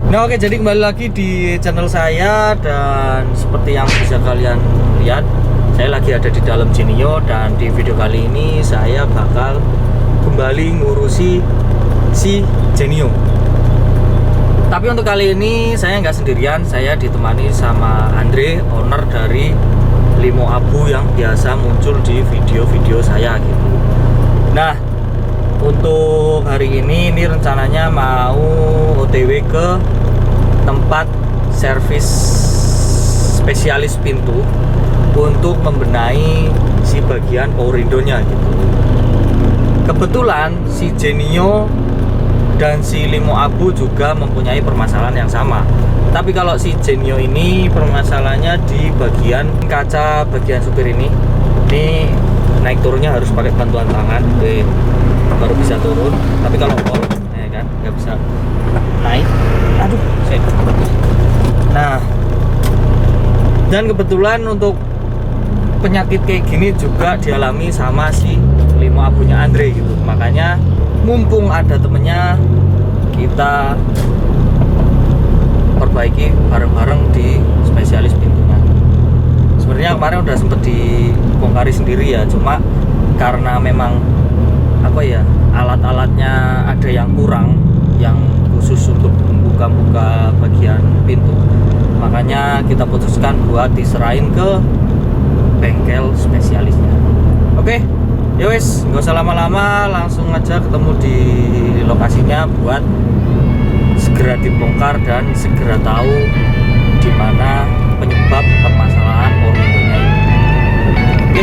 Nah oke, jadi kembali lagi di channel saya. Dan seperti yang bisa kalian lihat, saya lagi ada di dalam Genio. Dan di video kali ini saya bakal kembali ngurusi si Genio. Tapi untuk kali ini saya nggak sendirian, saya ditemani sama Andre, owner dari Limo Abu yang biasa muncul di video-video saya gitu. Nah, untuk hari ini rencananya mau OTW ke tempat servis spesialis pintu untuk membenahi si bagian power window-nya gitu. Kebetulan si Genio dan si Limo Abu juga mempunyai permasalahan yang sama. Tapi kalau si Genio ini permasalahannya di bagian kaca bagian supir ini. Ini naik turunnya harus pakai bantuan tangan, baru bisa turun. Tapi kalau pol, ya kan, nggak bisa naik. Aduh, set. Nah, dan kebetulan untuk penyakit kayak gini juga dialami sama si Limo Abunya Andre gitu. Makanya mumpung ada temennya, kita perbaiki bareng-bareng di spesialis pintunya. Sebenarnya kemarin udah sempet dibongkari sendiri ya, cuma karena memang apa ya, alat-alatnya ada yang kurang, yang khusus untuk membuka bagian pintu, makanya kita putuskan buat diserahin ke bengkel spesialisnya. Oke, ya wes, nggak usah lama-lama, langsung aja ketemu di lokasinya buat segera dibongkar dan segera tahu di mana penyebab permasalahan power window-nya ini. Oke.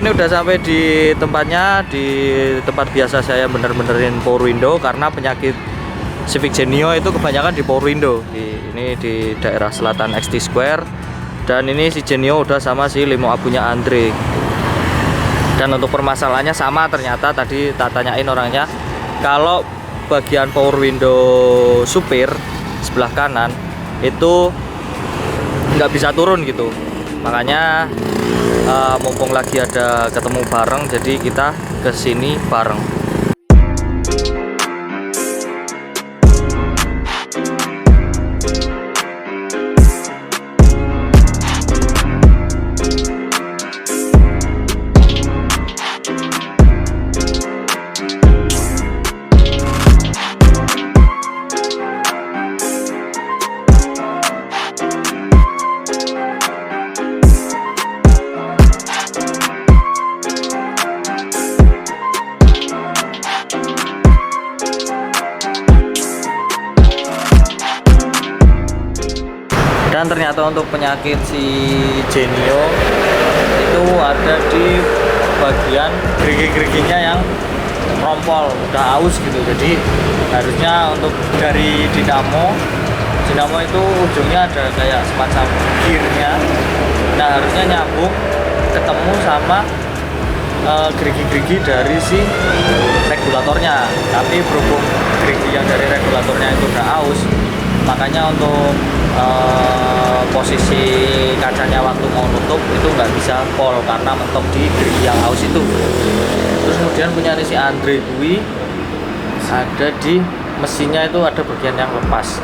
Ini udah sampai di tempatnya, di tempat biasa saya bener-benerin power window, karena penyakit Civic Genio itu kebanyakan di power window. Ini di daerah selatan XT Square. Dan ini si Genio udah sama si Limo Abunya Andre. Dan untuk permasalahannya sama ternyata, tadi tak tanyain orangnya, kalau bagian power window supir sebelah kanan itu nggak bisa turun gitu. Makanya mumpung lagi ada ketemu bareng, jadi kita kesini bareng. Dan ternyata untuk penyakit si Genio itu ada di bagian gerigi-geriginya yang rompol, udah aus gitu. Jadi harusnya untuk dari dinamo itu ujungnya ada kayak semacam gearnya. Nah, harusnya nyambung ketemu sama gerigi-gerigi dari si regulatornya. Tapi berhubung gerigi yang dari regulatornya itu udah aus, makanya untuk posisi kacanya waktu mau nutup itu nggak bisa pol karena mentok di gerigi yang aus itu. Terus kemudian punya si Andre Dwi, ada di mesinnya itu ada bagian yang lepas.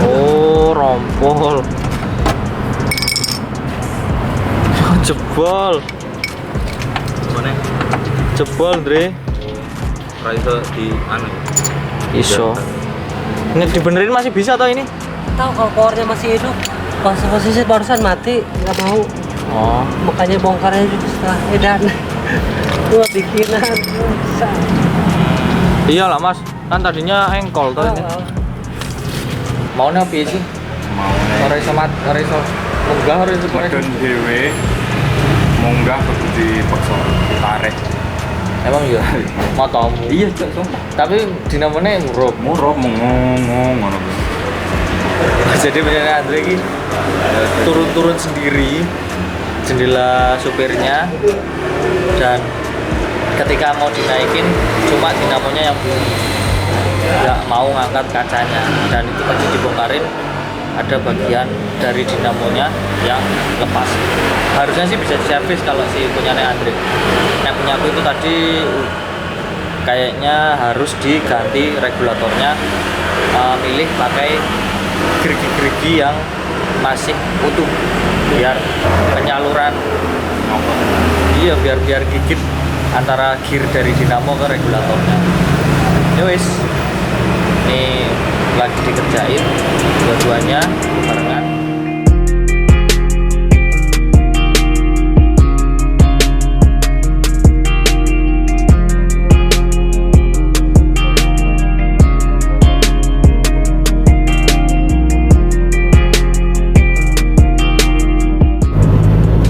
Oh, rompol. Jebol. Mana? Jebol, Andre. Iso di anu. Iso. Ini dibenerin masih bisa atau ini? Tahu kalau powernya masih hidup, pas posisi barusan mati nggak mau. Oh, Makanya bongkarnya juga setelah edan. Dua bikinan. iyalah Mas, kan tadinya engkol tuh ini. Mau napi sih? Mau Ora iso munggah, ora iso medon dhewe munggah kudu dipaksa ditarik. Emang iya, motomu. Iya, Cok, sumpah. Tapi dinamone murup. Murup mengong ngono kuwi. Jadi bener Andre ini turun-turun sendiri jendela supirnya, dan ketika mau dinaikin cuma dinamonya yang belum, nggak mau ngangkat kacanya, dan itu tadi dibongkarin ada bagian dari dinamonya yang lepas. Harusnya sih bisa diservis kalau si punyanya Andre. Yang punya aku itu tadi kayaknya harus diganti regulatornya, milih pakai gerigi-gerigi yang masih utuh biar penyaluran, iya biar gigit antara gear dari dinamo ke regulatornya. Yowis, ini lagi dikerjain dua-duanya barengan.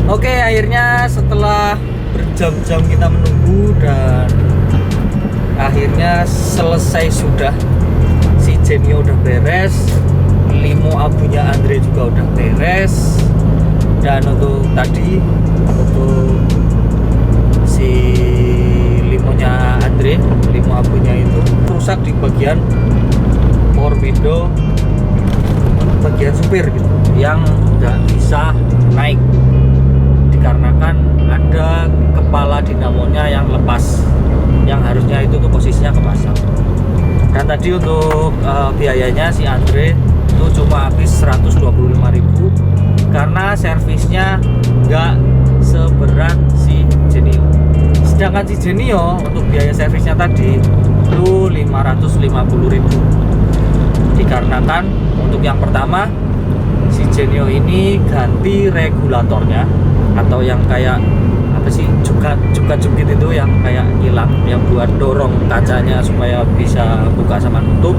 Oke, akhirnya setelah berjam-jam kita menunggu dan akhirnya selesai sudah. Si Genio udah beres, limo abunya Andre juga udah beres, dan untuk tadi untuk si limonya Andre, limo abunya itu rusak di bagian power window bagian supir gitu, yang nggak bisa naik dikarenakan ada kepala dinamonya yang lepas, yang harusnya itu tuh posisinya kepasang. Dan tadi untuk biayanya si Andre itu cuma habis 125.000 karena servisnya nggak seberat si Genio. Sedangkan si Genio untuk biaya servisnya tadi itu 550.000. Dikarenakan untuk yang pertama si Genio ini ganti regulatornya, atau yang kayak apa sih, juga-jukit itu yang kayak hilang, yang buat dorong kacanya supaya bisa buka sama nutup.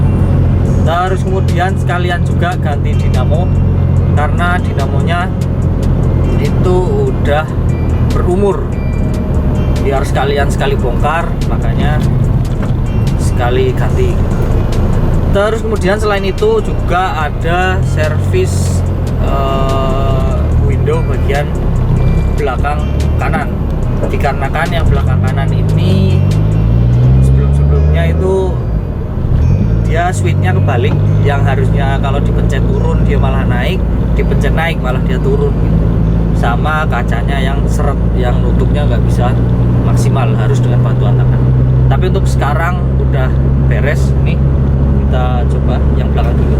Terus kemudian sekalian juga ganti dinamo karena dinamonya itu udah berumur, biar sekali bongkar, makanya sekali ganti. Terus kemudian selain itu juga ada servis window bagian belakang kanan, dikarenakan yang belakang kanan ini sebelumnya itu dia switchnya kebalik, yang harusnya kalau dipencet turun dia malah naik, dipencet naik malah dia turun gitu. Sama kacanya yang seret, yang nutupnya nggak bisa maksimal, harus dengan bantuan tangan. Tapi untuk sekarang udah beres nih, kita coba yang belakang dulu.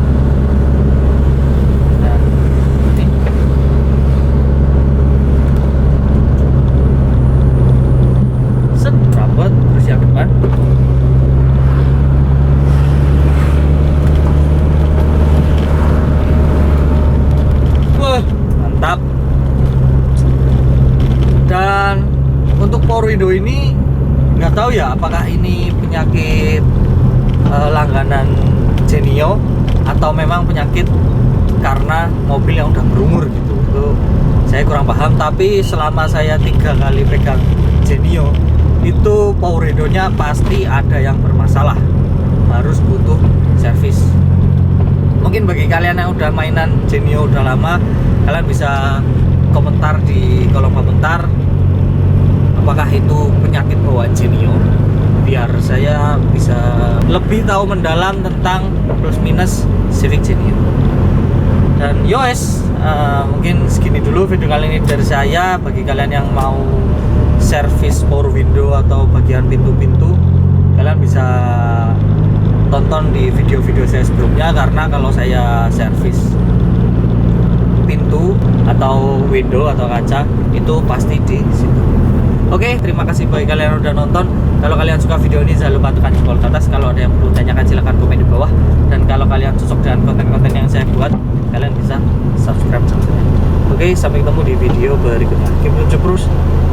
Nah, ini set rapet, terus yang depan wah mantap. Dan untuk power window ini nggak tahu ya apakah ini penyakit langganan Genio atau memang penyakit karena mobil yang udah berumur gitu. Itu saya kurang paham, tapi selama saya 3 kali pegang Genio itu power window-nya pasti ada yang bermasalah, harus butuh servis. Mungkin bagi kalian yang udah mainan Genio udah lama, kalian bisa komentar di kolom komentar apakah itu penyakit bawaan Genio, biar saya bisa lebih tahu mendalam tentang plus minus Civic Genio. Dan yos, mungkin segini dulu video kali ini dari saya. Bagi kalian yang mau servis power window atau bagian pintu-pintu, kalian bisa tonton di video-video saya sebelumnya, karena kalau saya servis pintu atau window atau kaca itu pasti di situ. Oke, terima kasih bagi kalian yang udah nonton. Kalau kalian suka video ini, jangan lupa tekan jempol ke atas. Kalau ada yang perlu tanyakan, silahkan komen di bawah. Dan kalau kalian cocok dengan konten-konten yang saya buat, kalian bisa subscribe channel saya. Oke, sampai ketemu di video berikutnya. Keep on terus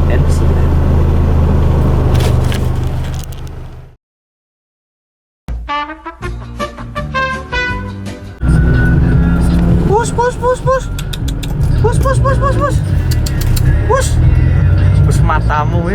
and see you. Push matamu